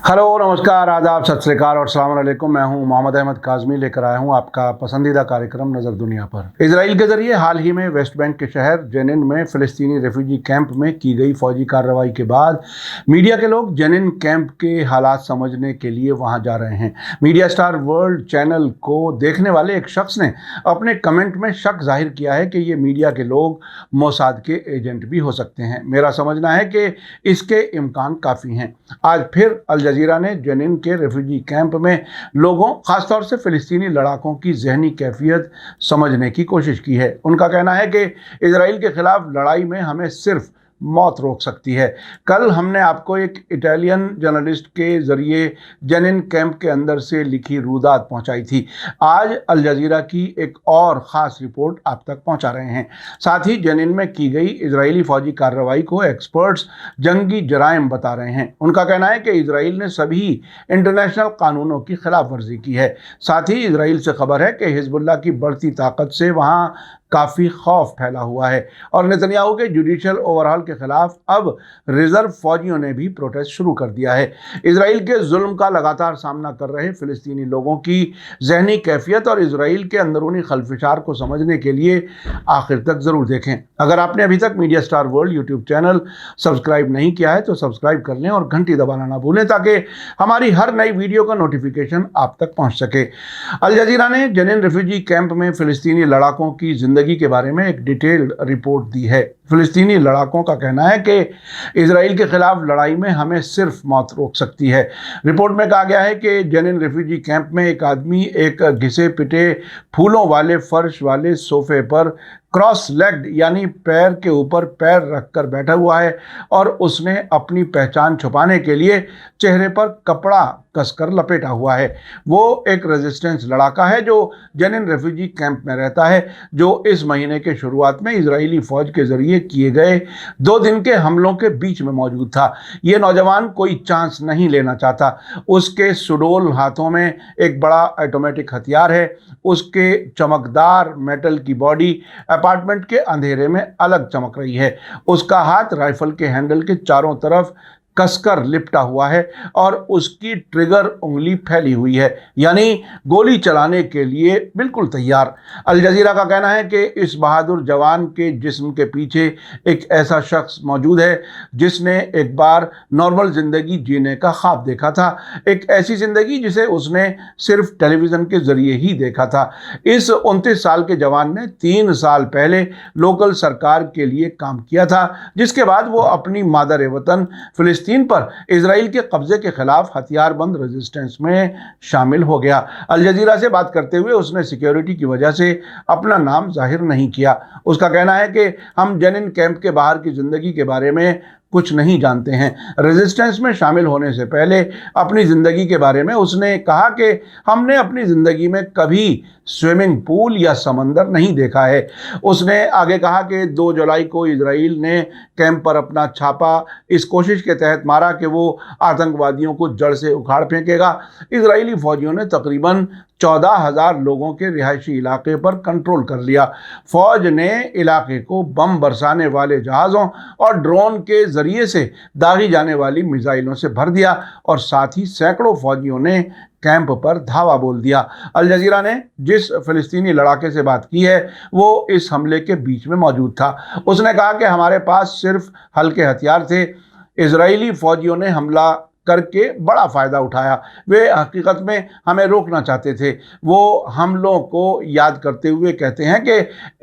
Hello, नमस्कार, आदाब, सत श्री अकाल और अस्सलाम वालेकुम। मैं हूं मोहम्मद अहमद काज़मी, लेकर आया हूं आपका पसंदीदा कार्यक्रम नज़र दुनिया पर। इजराइल के जरिए हाल ही में वेस्ट बैंक के शहर जेनिन में फ़िलिस्तीनी रेफ्यूजी कैंप में की गई फौजी कार्रवाई के बाद मीडिया के लोग जेनिन कैंप के हालात समझने के लिए वहां जा रहे हैं। मीडिया स्टार वर्ल्ड चैनल को देखने वाले एक शख्स ने अपने कमेंट में शक जाहिर किया है कि ये मीडिया के लोग मोसाद के एजेंट भी हो सकते हैं। मेरा समझना है कि इसके इम्कान काफ़ी हैं। आज फिर अल जजीरा ने जेनिन के रेफ्यूजी कैंप में लोगों, खासतौर से फ़िलिस्तीनी लड़ाकों की जहनी कैफियत समझने की कोशिश की है। उनका कहना है कि इजराइल के खिलाफ लड़ाई में हमें सिर्फ मौत रोक सकती है। कल हमने आपको एक इटालियन जर्नलिस्ट के जरिए जेनिन कैंप के अंदर से लिखी रुदात पहुंचाई थी। आज अल जजीरा की एक और ख़ास रिपोर्ट आप तक पहुंचा रहे हैं। साथ ही जेनिन में की गई इजरायली फौजी कार्रवाई को एक्सपर्ट्स जंगी जराइम बता रहे हैं। उनका कहना है कि इजराइल ने सभी इंटरनेशनल कानूनों की खिलाफ वर्जी की है। साथ ही इजराइल से खबर है कि हिजबुल्लाह की बढ़ती ताकत से वहाँ काफ़ी खौफ फैला हुआ है और नेतन्याहू के जुडिशल ओवरहॉल के खिलाफ अब रिजर्व फौजियों ने भी प्रोटेस्ट शुरू कर दिया है। इजराइल के जुल्म का लगातार सामना कर रहे फ़िलिस्तीनी लोगों की जहनी कैफियत और इजराइल के अंदरूनी खलफिशार को समझने के लिए आखिर तक ज़रूर देखें। अगर आपने अभी तक media star world YouTube channel subscribe नहीं किया है तो सब्सक्राइब कर लें और घंटी दबाना ना भूलें ताकि हमारी हर नई वीडियो का नोटिफिकेशन आप तक पहुँच सके। अल जजीरा ने जेनिन रेफ्यूजी कैंप में फ़िलिस्तीनी लड़ाकों की जिंदगी के बारे में एक डिटेल्ड रिपोर्ट दी है। फिलिस्तीनी लड़ाकों का कहना है कि इजराइल के खिलाफ लड़ाई में हमें सिर्फ मौत रोक सकती है। रिपोर्ट में कहा गया है कि जेनिन रेफ्यूजी कैंप में एक आदमी एक घिसे पिटे फूलों वाले फर्श वाले सोफे पर क्रॉस लेग्ड यानी पैर के ऊपर पैर रखकर बैठा हुआ है और उसने अपनी पहचान छुपाने के लिए चेहरे पर कपड़ा कसकर लपेटा हुआ है। वो एक रेजिस्टेंस लड़ाका है जो जेनिन रेफ्यूजी कैंप में रहता है, जो इस महीने के शुरुआत में इजरायली फौज के जरिए किए गए 2 दिन के हमलों के बीच में मौजूद था। ये नौजवान कोई चांस नहीं लेना चाहता। उसके सुडोल हाथों में एक बड़ा ऑटोमेटिक हथियार है। उसके चमकदार मेटल की बॉडी अपार्टमेंट के अंधेरे में अलग चमक रही है। उसका हाथ राइफल के हैंडल के चारों तरफ कसकर लिपटा हुआ है और उसकी ट्रिगर उंगली फैली हुई है, यानी गोली चलाने के लिए बिल्कुल तैयार। अल जजीरा का कहना है कि इस बहादुर जवान के जिस्म के पीछे एक ऐसा शख्स मौजूद है जिसने एक बार नॉर्मल ज़िंदगी जीने का ख्वाब देखा था, एक ऐसी ज़िंदगी जिसे उसने सिर्फ टेलीविज़न के ज़रिए ही देखा था। इस 29 साल के जवान ने 3 साल पहले लोकल सरकार के लिए काम किया था, जिसके बाद वो अपनी मादर वतन फिलिस्तीन पर इजराइल के कब्जे के खिलाफ हथियारबंद रेजिस्टेंस में शामिल हो गया। अल जजीरा से बात करते हुए उसने सिक्योरिटी की वजह से अपना नाम जाहिर नहीं किया। उसका कहना है कि हम जेनिन कैंप के बाहर की जिंदगी के बारे में कुछ नहीं जानते हैं। रेजिस्टेंस में शामिल होने से पहले अपनी ज़िंदगी के बारे में उसने कहा कि हमने अपनी ज़िंदगी में कभी स्विमिंग पूल या समंदर नहीं देखा है। उसने आगे कहा कि 2 जुलाई को इजराइल ने कैंप पर अपना छापा इस कोशिश के तहत मारा कि वो आतंकवादियों को जड़ से उखाड़ फेंकेगा। इजरायली फौजियों ने तकरीबन 14,000 लोगों के रिहायशी इलाके पर कंट्रोल कर लिया। फौज ने इलाके को बम बरसाने वाले जहाज़ों और ड्रोन के जरिए से दागी जाने वाली मिसाइलों से भर दिया और साथ ही सैकड़ों फौजियों ने कैंप पर धावा बोल दिया। अल जजीरा ने जिस फिलिस्तीनी लड़ाके से बात की है वो इस हमले के बीच में मौजूद था। उसने कहा कि हमारे पास सिर्फ हल्के हथियार थे। इजरायली फौजियों ने हमला करके बड़ा फ़ायदा उठाया। वे हकीकत में हमें रोकना चाहते थे। वो हमलों को याद करते हुए कहते हैं कि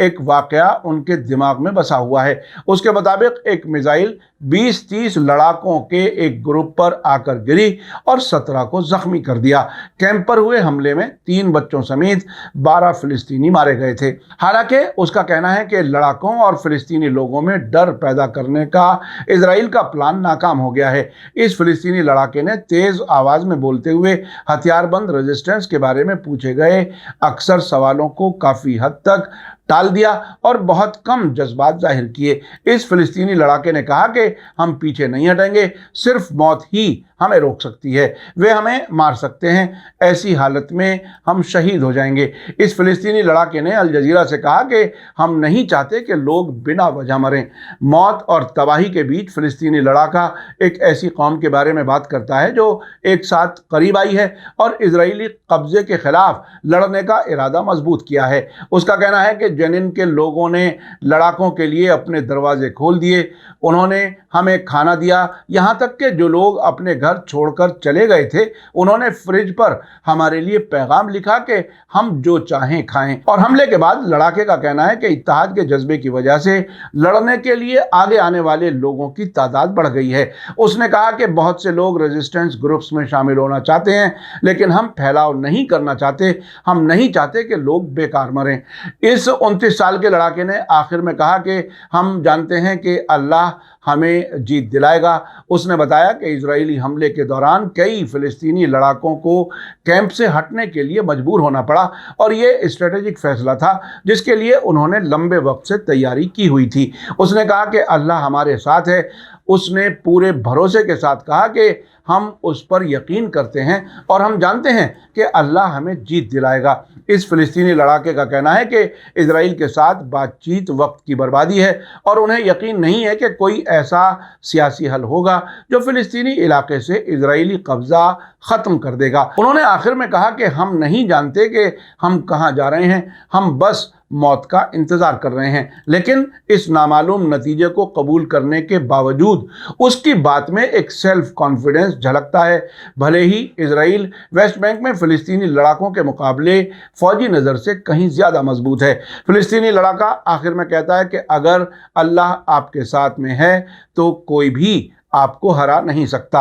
एक वाक़या उनके दिमाग में बसा हुआ है। उसके मुताबिक एक मिसाइल 20-30 लड़ाकों के एक ग्रुप पर आकर गिरी और 17 को ज़ख्मी कर दिया। कैंप पर हुए हमले में 3 बच्चों समेत 12 फ़िलिस्तीनी मारे गए थे। हालांकि उसका कहना है कि लड़ाकों और फ़िलिस्तीनी लोगों में डर पैदा करने का इजराइल का प्लान नाकाम हो गया है। इस फ़िलिस्तीनी लड़ाके ने तेज़ आवाज़ में बोलते हुए हथियारबंद रेजिस्टेंस के बारे में पूछे गए अक्सर सवालों को काफ़ी हद तक टाल दिया और बहुत कम जज्बात जाहिर किए। इस फिलिस्तीनी लड़ाके ने कहा कि हम पीछे नहीं हटेंगे, सिर्फ मौत ही हमें रोक सकती है, वे हमें मार सकते हैं, ऐसी हालत में हम शहीद हो जाएंगे। इस फिलिस्तीनी लड़ाके ने अल जजीरा से कहा कि हम नहीं चाहते कि लोग बिना वजह मरें। मौत और तबाही के बीच फिलिस्तीनी लड़ाका एक ऐसी कौम के बारे में बात करता है जो एक साथ करीब आई है और इजरायली कब्जे के खिलाफ लड़ने का इरादा मजबूत किया है। उसका कहना है कि जेनिन के लोगों ने लड़ाकों के लिए अपने दरवाजे खोल दिए, उन्होंने हमें खाना दिया, यहाँ तक कि जो लोग अपने घर छोड़कर चले गए थे उन्होंने फ्रिज पर हमारे लिए पैगाम लिखा कि हम जो चाहें खाएं। और हमले के बाद लड़ाके का कहना है कि इत्तेहाद के जज्बे की वजह से लड़ने के लिए आगे आने वाले लोगों की तादाद बढ़ गई है। उसने कहा कि बहुत से लोग रेजिस्टेंस ग्रुप्स में शामिल होना चाहते हैं, लेकिन हम फैलाव नहीं करना चाहते, हम नहीं चाहते कि लोग बेकार मरें। इस 29 साल के लड़ाके ने आखिर में कहा कि हम जानते हैं कि अल्लाह हमें जीत दिलाएगा। उसने बताया कि इजरायली हमले के दौरान कई फिलिस्तीनी लड़ाकों को कैंप से हटने के लिए मजबूर होना पड़ा और ये स्ट्रेटेजिक फैसला था जिसके लिए उन्होंने लंबे वक्त से तैयारी की हुई थी। उसने कहा कि अल्लाह हमारे साथ है। उसने पूरे भरोसे के साथ कहा कि हम उस पर यकीन करते हैं और हम जानते हैं कि अल्लाह हमें जीत दिलाएगा। इस फिलिस्तीनी लड़ाके का कहना है कि इजराइल के साथ बातचीत वक्त की बर्बादी है और उन्हें यकीन नहीं है कि कोई ऐसा सियासी हल होगा जो फिलिस्तीनी इलाके से इजरायली कब्जा ख़त्म कर देगा। उन्होंने आखिर में कहा कि हम नहीं जानते कि हम कहाँ जा रहे हैं, हम बस मौत का इंतज़ार कर रहे हैं। लेकिन इस नामालूम नतीजे को कबूल करने के बावजूद उसकी बात में एक सेल्फ कॉन्फिडेंस झलकता है। भले ही इजराइल वेस्ट बैंक में फ़िलिस्तीनी लड़ाकों के मुकाबले फ़ौजी नज़र से कहीं ज़्यादा मजबूत है। फ़िलिस्तीनी लड़ाका आखिर में कहता है कि अगर अल्लाह आपके साथ में है तो कोई भी आपको हरा नहीं सकता।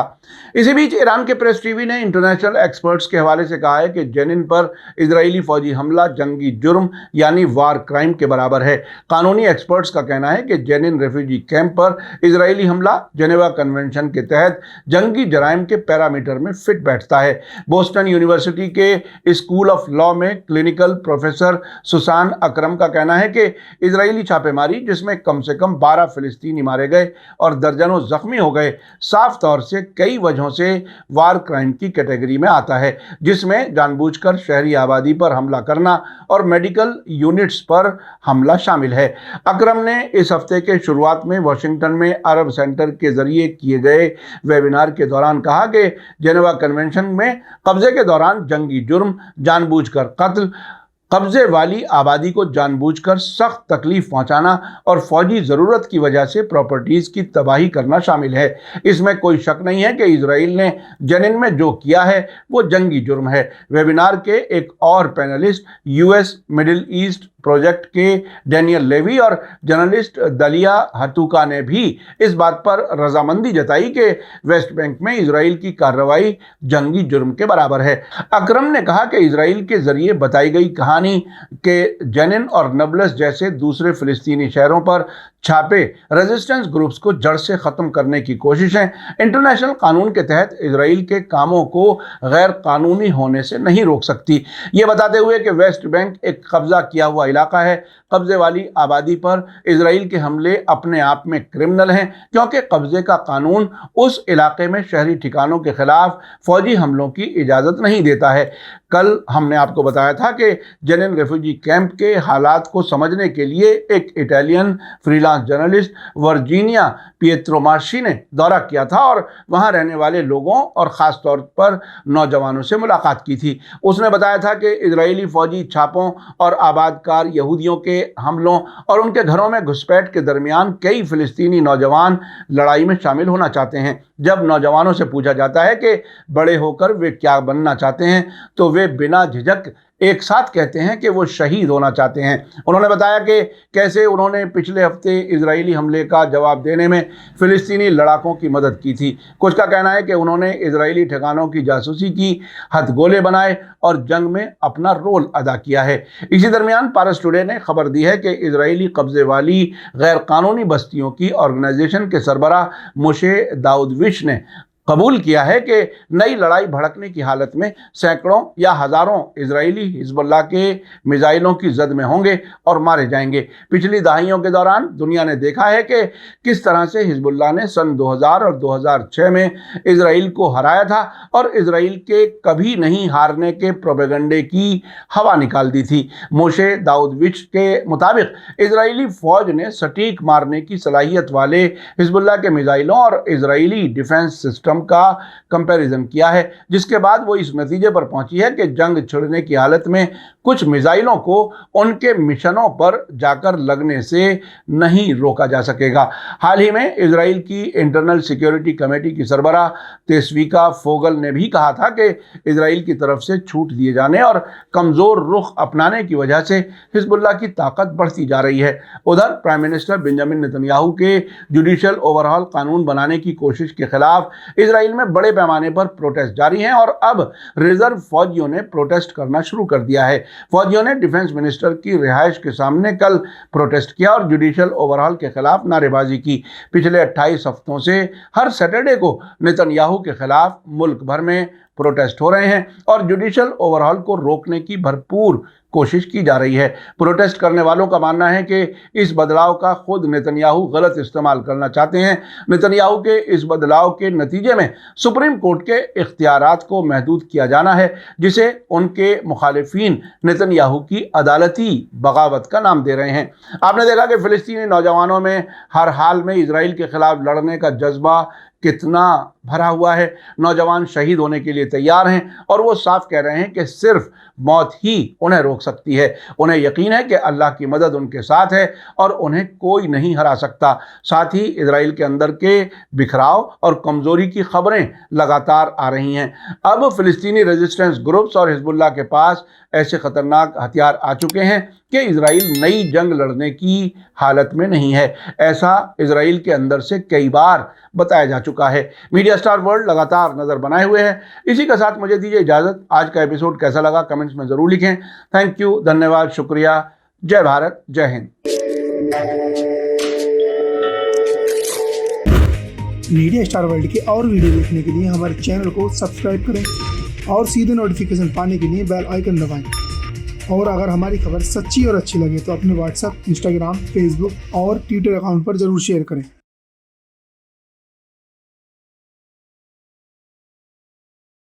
इसी बीच ईरान के प्रेस टीवी ने इंटरनेशनल एक्सपर्ट्स के हवाले से कहा है कि जेनिन पर इजरायली फौजी हमला जंगी जुर्म यानी वार क्राइम के बराबर है। कानूनी एक्सपर्ट्स का कहना है कि जेनिन रेफ्यूजी कैंप पर इजरायली हमला जेनेवा कन्वेंशन के तहत जंगी जराइम के पैरामीटर में फिट बैठता है। बोस्टन यूनिवर्सिटी के स्कूल ऑफ लॉ में क्लिनिकल प्रोफेसर सुसान अकरम का कहना है कि इजरायली छापेमारी जिसमें कम से कम 12 फिलिस्तीनी मारे गए और दर्जनों जख्मी हो गए साफ तौर से कई वजहों से वार क्राइम की कैटेगरी में आता है, जिसमें जानबूझकर शहरी आबादी पर हमला करना और मेडिकल यूनिट्स पर हमला शामिल है। अकरम ने इस हफ्ते के शुरुआत में वॉशिंगटन में अरब सेंटर के जरिए किए गए वेबिनार के दौरान कहा कि जेनेवा कन्वेंशन में कब्जे के दौरान जंगी जुर्म, जानबूझकर कत्ल, कब्जे वाली आबादी को जानबूझकर सख्त तकलीफ पहुंचाना और फौजी ज़रूरत की वजह से प्रॉपर्टीज़ की तबाही करना शामिल है। इसमें कोई शक नहीं है कि इजराइल ने जेनिन में जो किया है वो जंगी जुर्म है। वेबिनार के एक और panelist US middle east project के डैनियल लेवी और जर्नलिस्ट दलिया हतुका ने भी इस बात पर रजामंदी जताई कि वेस्ट बैंक में इजराइल की कार्रवाई जंगी जुर्म के बराबर है। अकरम ने कहा कि इजराइल के जरिए बताई गई कहानी के जेनिन और नबलस जैसे दूसरे फिलिस्तीनी शहरों पर छापे रेजिस्टेंस ग्रुप्स को जड़ से ख़त्म करने की कोशिशें इंटरनेशनल कानून के तहत इजराइल के कामों को गैर कानूनी होने से नहीं रोक सकती। ये बताते हुए कि वेस्ट बैंक एक कब्जा किया हुआ इलाका है, कब्जे वाली आबादी पर इजराइल के हमले अपने आप में क्रिमिनल हैं क्योंकि कब्जे का कानून उस इलाके में शहरी ठिकानों के खिलाफ फौजी हमलों की इजाज़त नहीं देता है। कल हमने आपको बताया था कि जेनिन रेफ्यूजी कैंप के हालात को समझने के लिए एक इटालियन फ्रीलांस जर्नलिस्ट वर्जीनिया पिएट्रोमार्शी ने दौरा किया था और वहां रहने वाले लोगों और ख़ास तौर पर नौजवानों से मुलाकात की थी। उसने बताया था कि इजरायली फौजी छापों और आबादकार यहूदियों के हमलों और उनके घरों में घुसपैठ के दरमियान कई फिलिस्तीनी नौजवान लड़ाई में शामिल होना चाहते हैं। जब नौजवानों से पूछा जाता है कि बड़े होकर वे क्या बनना चाहते हैं तो वे बिना झिझक एक साथ कहते हैं कि वो शहीद होना चाहते हैं। उन्होंने बताया कि कैसे उन्होंने पिछले हफ्ते इजरायली हमले का जवाब देने में फिलिस्तीनी लड़ाकों की मदद की थी। कुछ का कहना है कि उन्होंने इजरायली ठिकानों की जासूसी की, हथगोले बनाए और जंग में अपना रोल अदा किया है। इसी दरमियान पारस टुडे ने खबर दी है कि इजरायली कब्जे वाली गैर कानूनी बस्तियों की ऑर्गेनाइजेशन के सरबराह मोशे दाऊदविश ने कबूल किया है कि नई लड़ाई भड़कने की हालत में सैकड़ों या हजारों इजरायली हिजबुल्लाह के मिसाइलों की जद में होंगे और मारे जाएंगे। पिछली दहाइयों के दौरान दुनिया ने देखा है कि किस तरह से हिजबुल्लाह ने सन 2000 और 2006 में इजराइल को हराया था और इजराइल के कभी नहीं हारने के प्रोपेगेंडे की हवा निकाल दी थी। मोशे दाऊदविच के मुताबिक इजरायली फौज ने सटीक मारने की सलाहियत वाले हिजबुल्लाह के मिसाइलों और इजरायली डिफेंस सिस्टम का कंपैरिजन किया है, जिसके बाद वो इस नतीजे पर पहुंची है कि जंग छिड़ने की हालत में कुछ मिसाइलों को उनके मिशनों पर जाकर लगने से नहीं रोका जा सकेगा। हाल ही में इजराइल की इंटरनल सिक्योरिटी कमेटी की सरबराह तेस्विका फोगल ने भी कहा था कि इजराइल की तरफ से छूट दिए जाने और कमजोर रुख अपनाने की वजह से हिजबुल्लाह की ताकत बढ़ती जा रही है। उधर प्राइम मिनिस्टर बेंजामिन नेतन्याहू के जुडिशियल ओवरहॉल कानून बनाने की कोशिश के खिलाफ इजराइल में बड़े पैमाने पर प्रोटेस्ट जारी हैं और अब रिजर्व फौजियों ने प्रोटेस्ट करना शुरू कर दिया है। फौजियों ने डिफेंस मिनिस्टर की रिहाइश के सामने कल प्रोटेस्ट किया और जुडिशियल ओवरहॉल के खिलाफ नारेबाजी की। पिछले 28 हफ्तों से हर सैटरडे को नेतन्याहू के खिलाफ मुल्क भर में प्रोटेस्ट हो रहे हैं और जुडिशियल ओवरहॉल को रोकने की भरपूर कोशिश की जा रही है। प्रोटेस्ट करने वालों का मानना है कि इस बदलाव का खुद नेतन्याहू गलत इस्तेमाल करना चाहते हैं। नेतन्याहू के इस बदलाव के नतीजे में सुप्रीम कोर्ट के इख्तियारात को महदूद किया जाना है, जिसे उनके मुखालिफिन नेतन्याहू की अदालती बगावत का नाम दे रहे हैं। आपने देखा कि फिलिस्तीनी नौजवानों में हर हाल में इजराइल के खिलाफ लड़ने का जज्बा कितना भरा हुआ है। नौजवान शहीद होने के लिए तैयार हैं और वो साफ कह रहे हैं कि सिर्फ मौत ही उन्हें रोक सकती है। उन्हें यकीन है कि अल्लाह की मदद उनके साथ है और उन्हें कोई नहीं हरा सकता। साथ ही इजराइल के अंदर के बिखराव और कमज़ोरी की खबरें लगातार आ रही हैं। अब फिलिस्तीनी रेजिस्टेंस ग्रुप्स और हिजबुल्लाह के पास ऐसे खतरनाक हथियार आ चुके हैं कि इजराइल नई जंग लड़ने की हालत में नहीं है। ऐसा इजराइल के अंदर से कई बार बताया जा चुका है। मीडिया स्टार वर्ल्ड लगातार नज़र बनाए हुए है। इसी के साथ मुझे दीजिए इजाज़त। आज का एपिसोड कैसा लगा कमेंट्स में ज़रूर लिखें। थैंक यू, धन्यवाद, शुक्रिया। जय भारत, जय हिंद। मीडिया स्टार वर्ल्ड के और वीडियो देखने के लिए हमारे चैनल को सब्सक्राइब करें और सीधे नोटिफिकेशन पाने के लिए बेल आइकन दबाएं। और अगर हमारी खबर सच्ची और अच्छी लगे तो अपने व्हाट्सएप, इंस्टाग्राम, फेसबुक और ट्विटर अकाउंट पर ज़रूर शेयर करें।